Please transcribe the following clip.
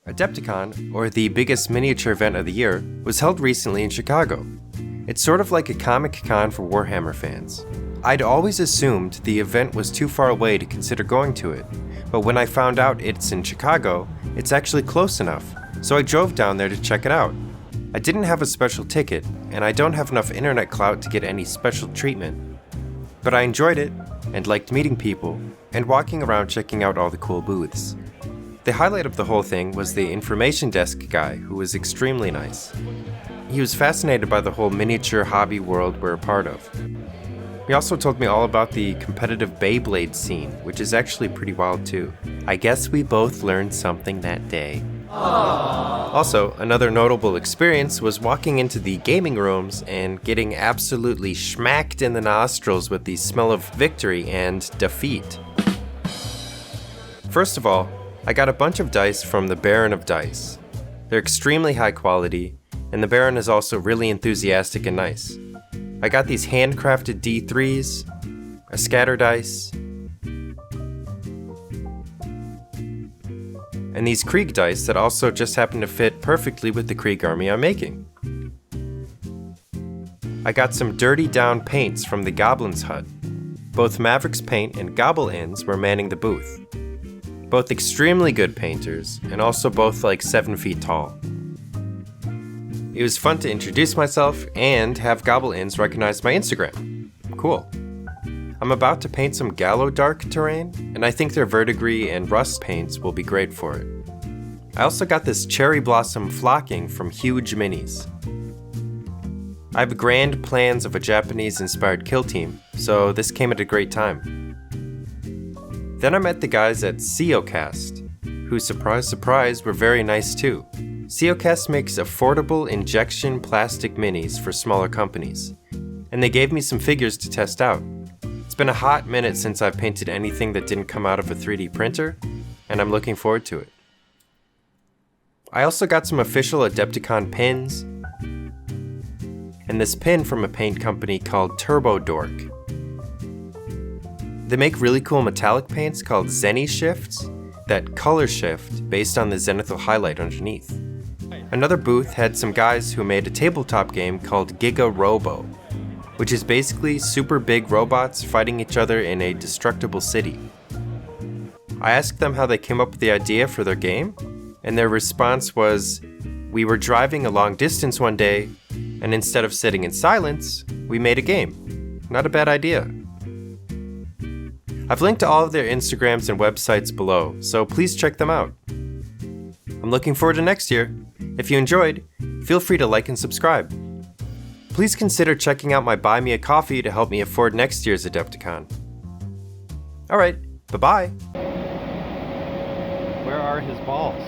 AdeptiCon, or the biggest miniature event of the year, was held recently in Chicago. It's sort of like a Comic Con for Warhammer fans. I'd always assumed the event was too far away to consider going to it, but when I found out it's in Chicago, it's actually close enough, so I drove down there to check it out. I didn't have a special ticket, and I don't have enough internet clout to get any special treatment. But I enjoyed it, and liked meeting people, and walking around checking out all the cool booths. The highlight of the whole thing was the information desk guy, who was extremely nice. He was fascinated by the whole miniature hobby world we're a part of. He also told me all about the competitive Beyblade scene, which is actually pretty wild too. I guess we both learned something that day. Aww. Also, another notable experience was walking into the gaming rooms and getting absolutely schmacked in the nostrils with the smell of victory and defeat. First of all, I got a bunch of dice from the Baron of Dice. They're extremely high quality, and the Baron is also really enthusiastic and nice. I got these handcrafted D3s, a scatter dice, and these Krieg dice that also just happen to fit perfectly with the Krieg army I'm making. I got some dirty down paints from the Goblin's Hut. Both Mavericks Paint and Gobble Inns were manning the booth. Both extremely good painters, and also both like 7 feet tall. It was fun to introduce myself and have Gobble Inns recognize my Instagram. Cool. I'm about to paint some Gallo Dark terrain, and I think their verdigris and rust paints will be great for it. I also got this Cherry Blossom Flocking from Huge Minis. I have grand plans of a Japanese-inspired kill team, so this came at a great time. Then I met the guys at CEOcast, who, surprise surprise, were very nice too. CEOcast makes affordable injection plastic minis for smaller companies, and they gave me some figures to test out. It's been a hot minute since I've painted anything that didn't come out of a 3D printer, and I'm looking forward to it. I also got some official Adepticon pins, and this pin from a paint company called Turbo Dork. They make really cool metallic paints called Zenny Shifts that color shift based on the zenithal highlight underneath. Another booth had some guys who made a tabletop game called Giga Robo, which is basically super big robots fighting each other in a destructible city. I asked them how they came up with the idea for their game, and their response was, "We were driving a long distance one day, and instead of sitting in silence, we made a game. Not a bad idea." I've linked to all of their Instagrams and websites below, so please check them out. I'm looking forward to next year. If you enjoyed, feel free to like and subscribe. Please consider checking out my Buy Me a Coffee to help me afford next year's Adepticon. Alright, bye-bye. Where are his balls?